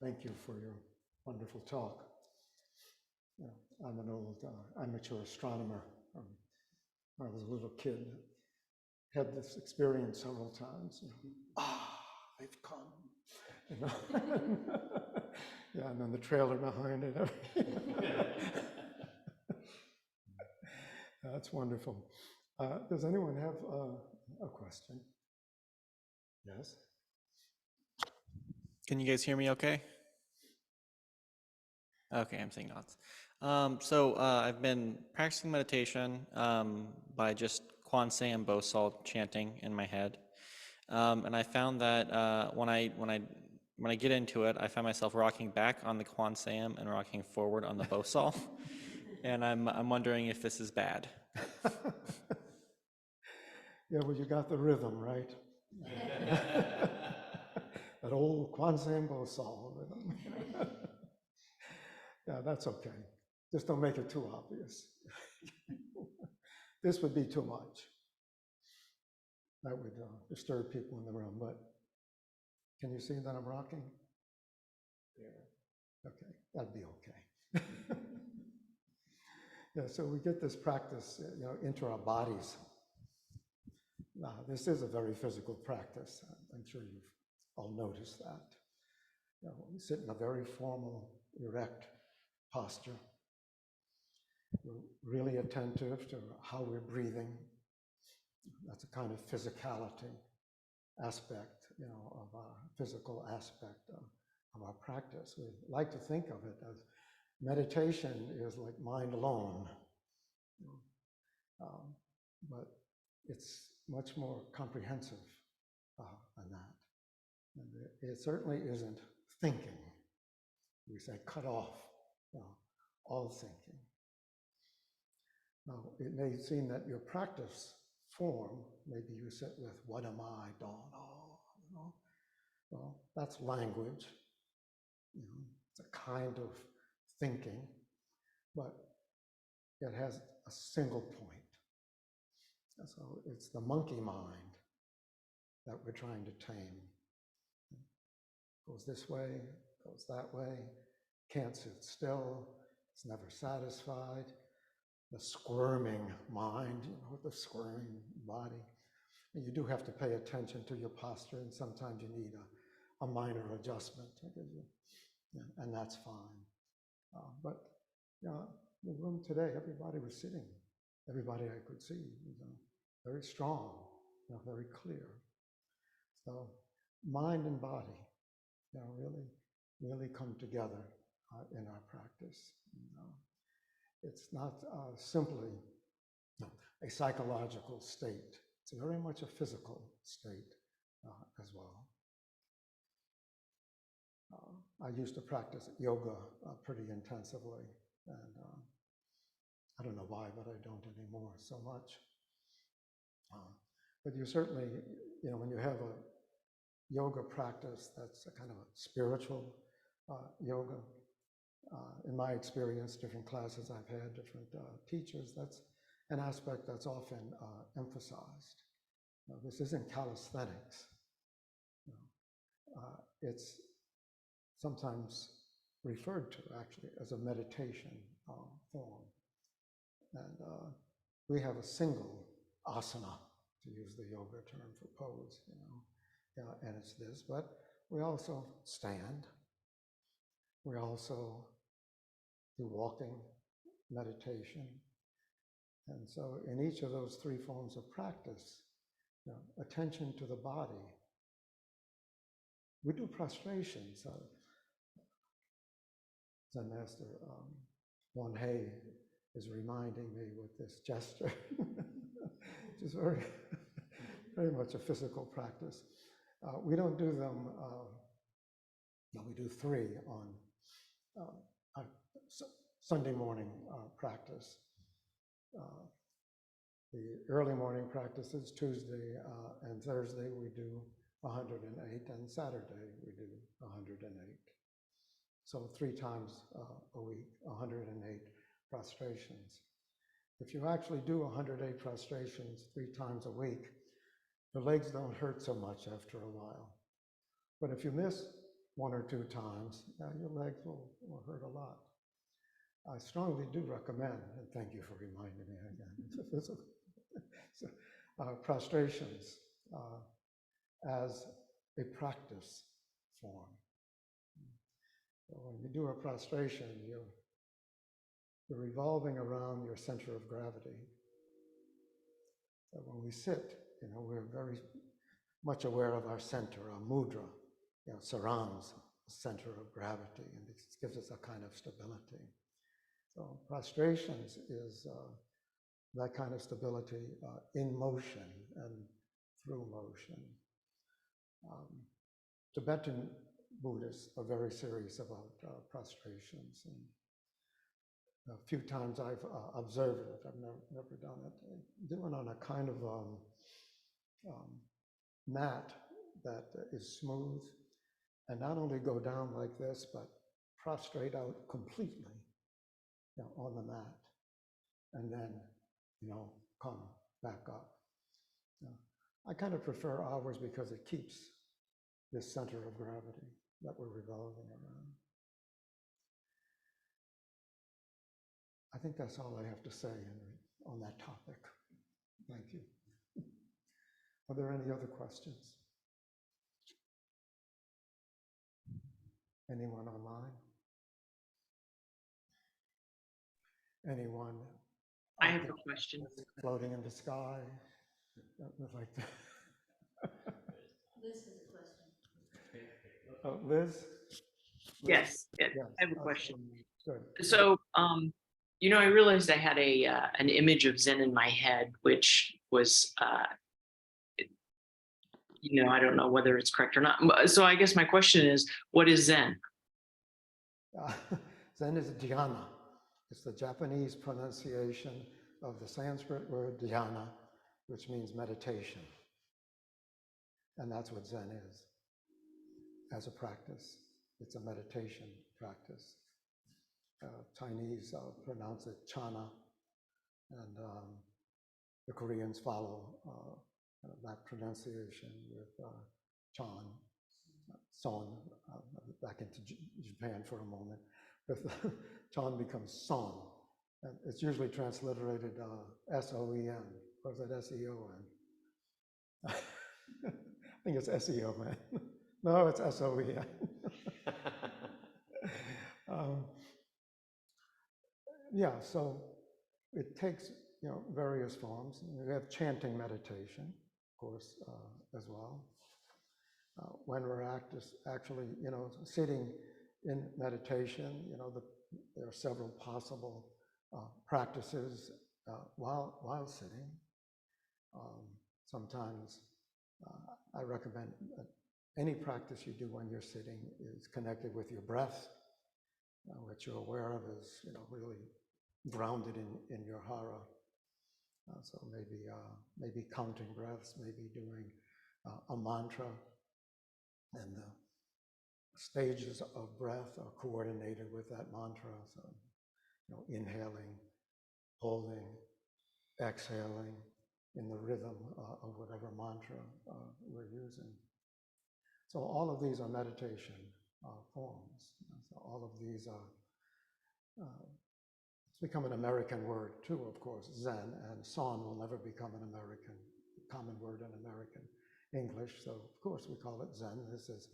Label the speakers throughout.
Speaker 1: Thank you for your wonderful talk. I'm an old amateur astronomer. When I was a little kid, had this experience several times. They've come. Yeah, and then the trailer behind it. That's wonderful. Does anyone have a question? Yes.
Speaker 2: Can you guys hear me okay? Okay, I'm saying nods. I've been practicing meditation by just Kwan Se and Bo Sol chanting in my head. And I found that when I get into it, I find myself rocking back on the Kwan Sam and rocking forward on the Bo Sol. And I'm wondering if this is bad.
Speaker 1: Yeah, well, you got the rhythm, right? That old Kwan Se Bo Sol rhythm. Yeah, that's okay. Just don't make it too obvious. This would be too much. That would disturb people in the room, but can you see that I'm rocking? Yeah. Okay, that'd be okay. Yeah, so we get this practice, into our bodies. This is a very physical practice. I'm sure you've all noticed that. We sit in a very formal, erect posture. We're really attentive to how we're breathing. That's a kind of physicality aspect, of our physical aspect of our practice. We like to think of it as meditation is like mind alone, but it's much more comprehensive than that. And it certainly isn't thinking. We say cut off all thinking. Now, it may seem that your practice form, maybe you sit with what am I, Dawn, well, that's language. It's a kind of thinking, but it has a single point. And so it's the monkey mind that we're trying to tame. Goes this way, goes that way, can't sit still, it's never satisfied. The squirming mind, the squirming body. And you do have to pay attention to your posture, and sometimes you need a minor adjustment, and that's fine. But the room today, everybody was sitting. Everybody I could see was very strong, very clear. So mind and body, really come together in our practice. It's not simply a psychological state. It's very much a physical state as well. I used to practice yoga pretty intensively, and I don't know why, but I don't anymore so much. But you certainly, when you have a yoga practice that's a kind of a spiritual yoga, in my experience, different classes I've had, different teachers, that's an aspect that's often emphasized. This isn't calisthenics. It's sometimes referred to actually as a meditation form. And we have a single asana, to use the yoga term for pose, and it's this, but we also stand. We also do walking, meditation. And so in each of those three forms of practice, attention to the body. We do prostrations. Zen Master Hae is reminding me with this gesture, which is very, very much a physical practice. We don't do them, we do three on Sunday morning practice. The early morning practice is Tuesday and Thursday we do 108, and Saturday we do 108. So 3 times a week, 108 prostrations. If you actually do 108 prostrations 3 times a week, the legs don't hurt so much after a while. But if you miss 1 or 2 times, your legs will hurt a lot. I strongly do recommend, and thank you for reminding me again, it's a physical, prostrations as a practice form. So when you do a prostration, you're revolving around your center of gravity. So when we sit, we're very much aware of our center, our mudra, surrounds the center of gravity, and it gives us a kind of stability. So prostrations is that kind of stability in motion and through motion. Tibetan Buddhists are very serious about prostrations, and a few times I've observed it. I've never done it. Do it on a kind of mat that is smooth, and not only go down like this, but prostrate out completely on the mat, and then come back up. I kind of prefer ours because it keeps this center of gravity that we're revolving around. I think that's all I have to say on that topic. Thank you. Are there any other questions? Anyone online? Anyone?
Speaker 3: I have a question.
Speaker 1: Floating in the sky? Like that.
Speaker 4: Liz has a question.
Speaker 1: Liz?
Speaker 3: Yes,
Speaker 1: Yes,
Speaker 3: I have a question.
Speaker 1: Good.
Speaker 3: So, I realized I had an image of Zen in my head, which was, I don't know whether it's correct or not. So I guess my question is, what is Zen?
Speaker 1: Zen is dhyana. It's the Japanese pronunciation of the Sanskrit word dhyana, which means meditation. And that's what Zen is as a practice. It's a meditation practice. Chinese pronounce it chana, and the Koreans follow that pronunciation with chan, son, back into Japan for a moment. But chan becomes son. And it's usually transliterated S-O-E-N, or is it S-E-O-N? I think it's S-E-O-N. No, it's S-O-E-N. Yeah, so it takes various forms. We have chanting meditation, of course, as well. When we're actually sitting in meditation, there are several possible practices while sitting. Sometimes I recommend any practice you do when you're sitting is connected with your breath, which you're aware of is really grounded in your hara. So maybe counting breaths, maybe doing a mantra, and the stages of breath are coordinated with that mantra. So inhaling, holding, exhaling in the rhythm of whatever mantra we're using. So all of these are meditation forms. So all of these are, it's become an American word too, of course. Zen and Son will never become an American, common word in American English. So of course we call it Zen. This is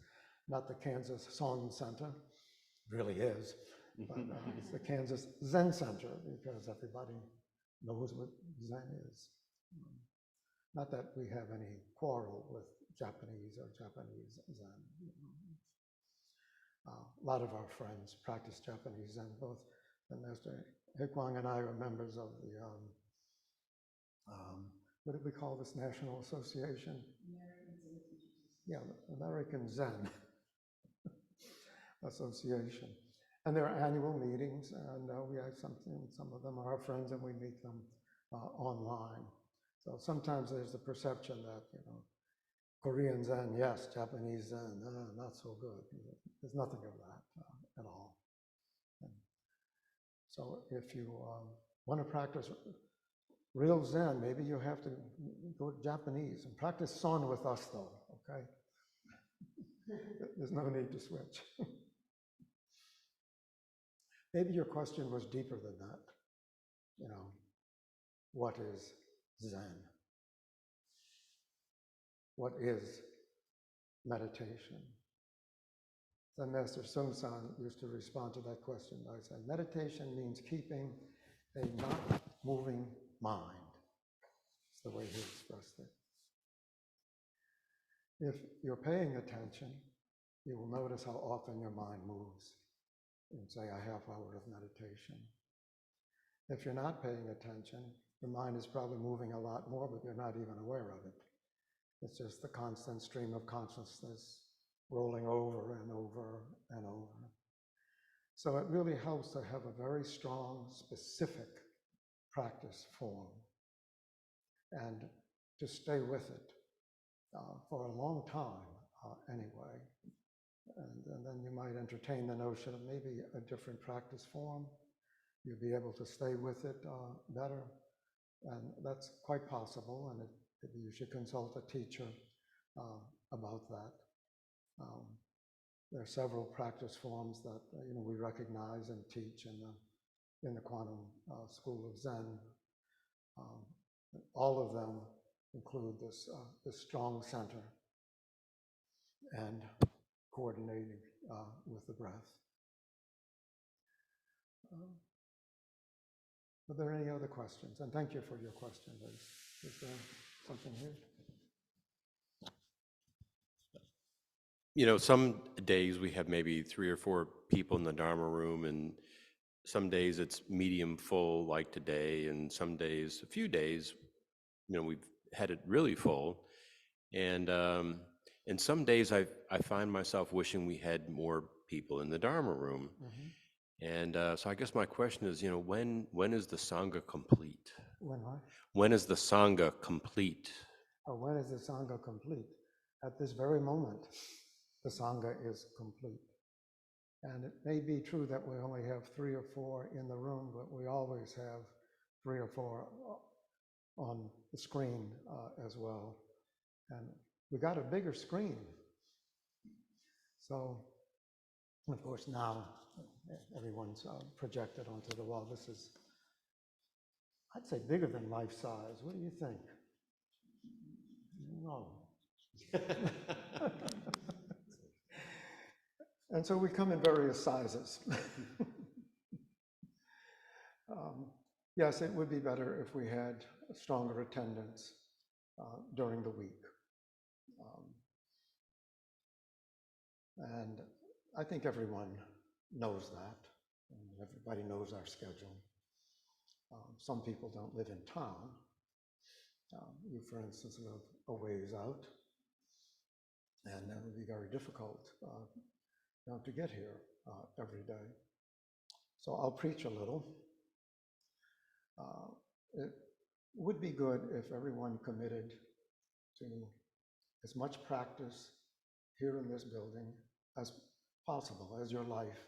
Speaker 1: not the Kansas Son Center, really is, but it's the Kansas Zen Center because everybody knows what Zen is. Not that we have any quarrel with Japanese or Japanese Zen. A lot of our friends practice Japanese Zen. Both the Master Hae Kwang and I are members of the, what did we call this national association? Yeah, American Zen Association. And there are annual meetings, and we have some of them are our friends, and we meet them online. So sometimes there's the perception that, Korean Zen, yes, Japanese Zen, not so good. There's nothing of that at all. And so if you want to practice real Zen, maybe you have to go to Japanese and practice Son with us though, okay? There's no need to switch. Maybe your question was deeper than that. You know, what is Zen? What is meditation? Zen Master Sung-san used to respond to that question by saying, meditation means keeping a not moving mind. That's the way he expressed it. If you're paying attention, you will notice how often your mind moves in, say, a half hour of meditation. If you're not paying attention, your mind is probably moving a lot more, but you're not even aware of it. It's just the constant stream of consciousness rolling over and over and over. So it really helps to have a very strong, specific practice form and to stay with it for a long time anyway. And then you might entertain the notion of maybe a different practice form. You'll be able to stay with it better. And that's quite possible, and you should consult a teacher about that. There are several practice forms that we recognize and teach in the Quantum School of Zen. All of them include this strong center and coordinating with the breath. Are there any other questions? And thank you for your question. Is there something here?
Speaker 5: Some days we have maybe 3 or 4 people in the Dharma room, and some days it's medium full like today, and some days, a few days, we've had it really full. And some days I find myself wishing we had more people in the Dharma room.
Speaker 1: Mm-hmm.
Speaker 5: And so I guess my question is, when is the sangha complete?
Speaker 1: When what?
Speaker 5: When is the sangha complete?
Speaker 1: When is the sangha complete? At this very moment, the sangha is complete. And it may be true that we only have 3 or 4 in the room, but we always have 3 or 4 on the screen as well. And we got a bigger screen. So, of course, now everyone's projected onto the wall. This is, I'd say, bigger than life size. What do you think? No. And so we come in various sizes. Yes, it would be better if we had a stronger attendance during the week. And I think everyone knows that. And everybody knows our schedule. Some people don't live in town. You, for instance, live a ways out. And that would be very difficult to get here every day. So I'll preach a little. It would be good if everyone committed to as much practice here in this building as possible, as your life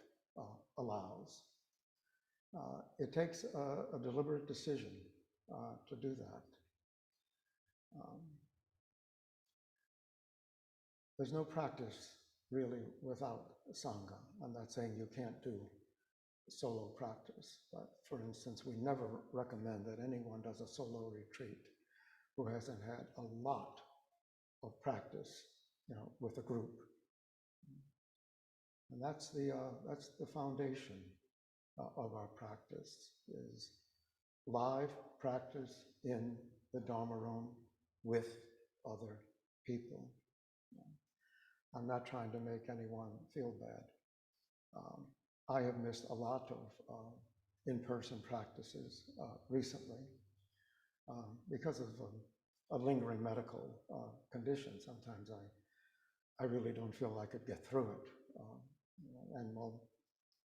Speaker 1: allows. It takes a deliberate decision to do that. There's no practice really without sangha. I'm not saying you can't do solo practice, but for instance, we never recommend that anyone does a solo retreat who hasn't had a lot of practice, with a group. And that's the foundation of our practice, is live practice in the Dharma room with other people. I'm not trying to make anyone feel bad. I have missed a lot of in-person practices recently because of a lingering medical condition. Sometimes I really don't feel I could get through it. And well,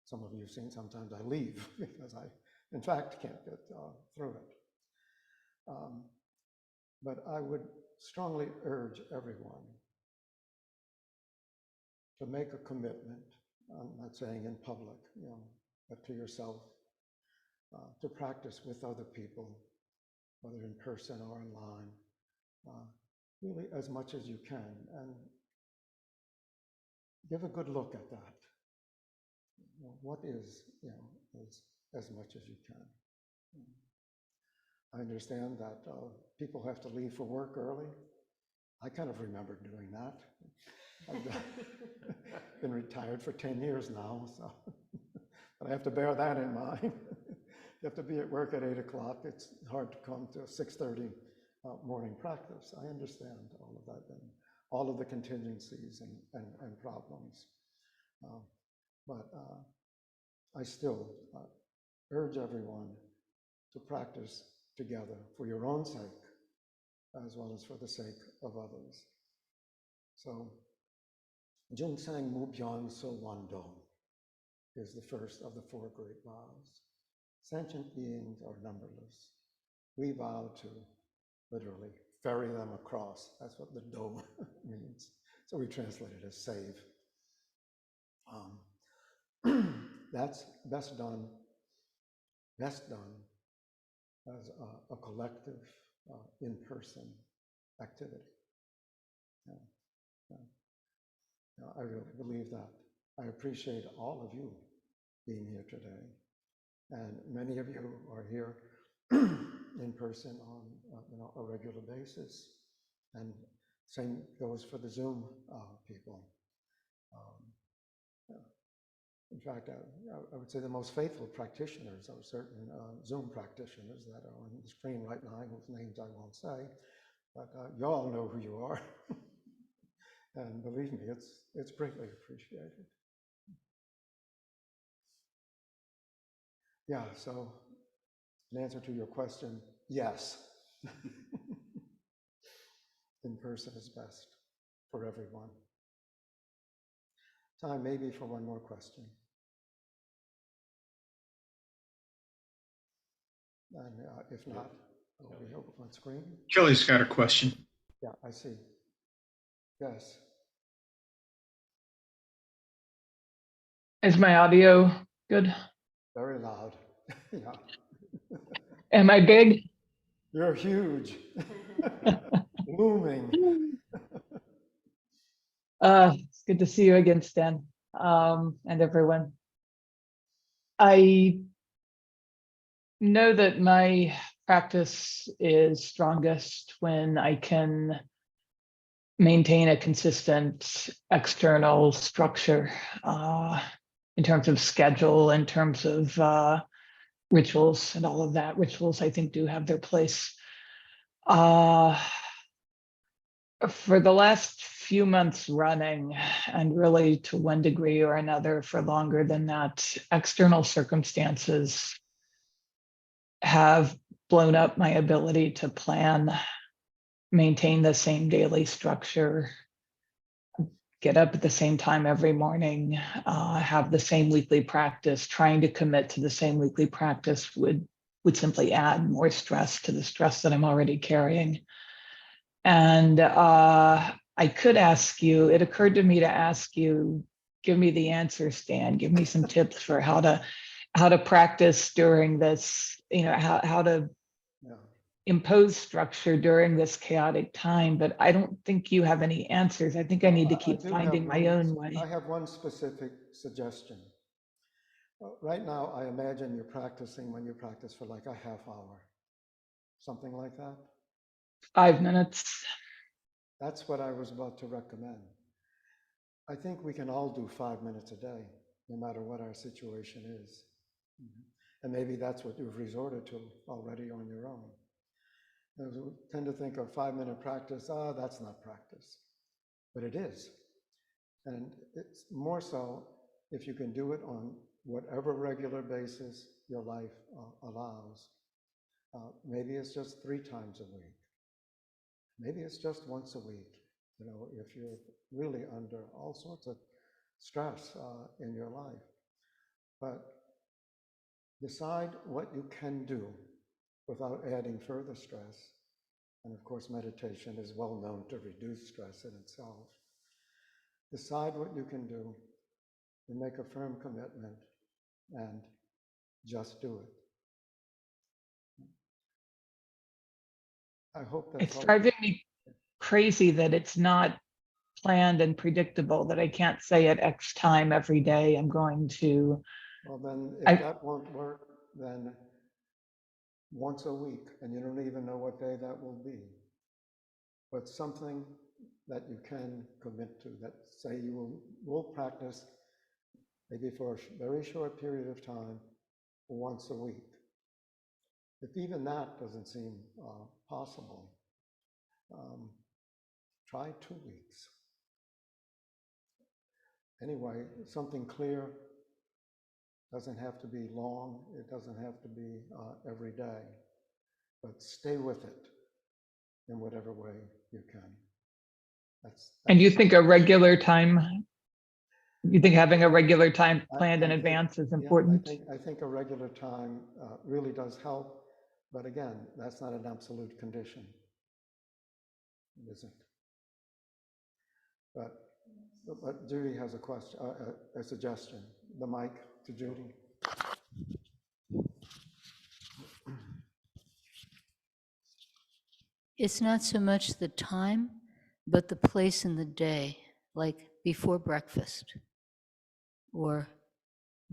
Speaker 1: some of you have seen, sometimes I leave because I, in fact, can't get through it. But I would strongly urge everyone to make a commitment. I'm not saying in public, but to yourself, to practice with other people, whether in person or online, really as much as you can. And give a good look at that. What is, as much as you can. I understand that people have to leave for work early. I kind of remember doing that. I've been retired for 10 years now, so but I have to bear that in mind. You have to be at work at 8 o'clock. It's hard to come to a 6:30 morning practice. I understand all of that and all of the contingencies and problems. But I still urge everyone to practice together for your own sake, as well as for the sake of others. So, Junsang Mubyan So Wando is the first of the 4 great vows. Sentient beings are numberless. We vow to literally ferry them across. That's what the do means. So we translate it as save. That's best done as a collective in-person activity. I really believe that. I appreciate all of you being here today. And many of you are here in person on a regular basis. And same goes for the Zoom people. In fact, I would say the most faithful practitioners are certain Zoom practitioners that are on the screen right now, whose names I won't say, but you all know who you are. And believe me, it's greatly appreciated. Yeah, so in answer to your question, yes. In person is best for everyone. Time maybe for one more question. And if not, will we hope on screen?
Speaker 6: Kelly's got a question.
Speaker 1: Yeah, I see. Yes.
Speaker 7: Is my audio good?
Speaker 1: Very loud. Yeah.
Speaker 7: Am I big?
Speaker 1: You're huge. Looming.
Speaker 7: It's good to see you again, Stan, and everyone. I know that my practice is strongest when I can maintain a consistent external structure in terms of schedule, in terms of rituals and all of that. Rituals, I think, do have their place. For the last few months running, and really to one degree or another for longer than that, external circumstances have blown up my ability to plan, maintain the same daily structure, get up at the same time every morning, have the same weekly practice. Trying to commit to the same weekly practice would simply add more stress to the stress that I'm already carrying. And I could ask you, it occurred to me to ask you, give me the answer, Stan, give me some tips for how to practice during this, how to impose structure during this chaotic time, but I don't think you have any answers. I think I need to keep finding my own way.
Speaker 1: I have one specific suggestion. Right now, I imagine you're practicing when you practice for like a half hour, something like that.
Speaker 7: 5 minutes.
Speaker 1: That's what I was about to recommend. I think we can all do 5 minutes a day, no matter what our situation is. And maybe that's what you've resorted to already on your own. We tend to think of 5-minute practice, that's not practice, but it is. And it's more so if you can do it on whatever regular basis your life allows. Maybe it's just 3 times a week. Maybe it's just once a week, if you're really under all sorts of stress in your life. But decide what you can do without adding further stress. And of course, meditation is well known to reduce stress in itself. Decide what you can do and make a firm commitment and just do it. I hope that's
Speaker 7: It's driving me crazy that it's not planned and predictable, that I can't say at X time every day I'm going to.
Speaker 1: Well, then
Speaker 7: I-
Speaker 1: if that won't work, then once a week, and you don't even know what day that will be. But something that you can commit to, that say you will practice maybe for a very short period of time, once a week. If even that doesn't seem possible, try 2 weeks. Anyway, something clear, doesn't have to be long, it doesn't have to be every day, but stay with it in whatever way you can.
Speaker 7: And you think a regular time, you think having a regular time planned in
Speaker 1: I think-
Speaker 7: advance is
Speaker 1: yeah,
Speaker 7: important?
Speaker 1: I think a regular time really does help, but again, that's not an absolute condition. It isn't. But Judy has a question, a suggestion. The mic to Judy.
Speaker 4: It's not so much the time, but the place in the day, like before breakfast or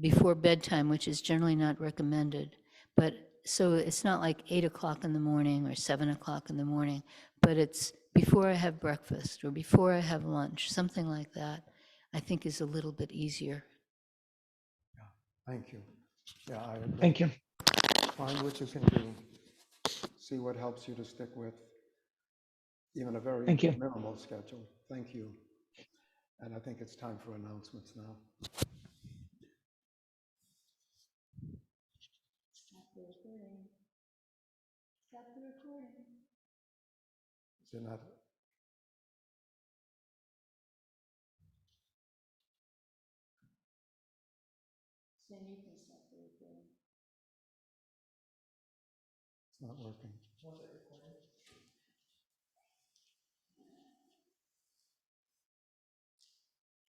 Speaker 4: before bedtime, which is generally not recommended. But so it's not like 8 o'clock in the morning or 7 o'clock in the morning, but it's before I have breakfast or before I have lunch, something like that, I think is a little bit easier.
Speaker 1: Yeah, thank you. Yeah, I agree.
Speaker 7: Thank you.
Speaker 1: Find what you can do. See what helps you to stick with even a very
Speaker 7: Thank you.
Speaker 1: minimal schedule. Thank you. And I think it's time for announcements now.
Speaker 4: Stop the recording. Stop the recording.
Speaker 1: Is it not?
Speaker 4: So you can stop the recording.
Speaker 1: It's not working.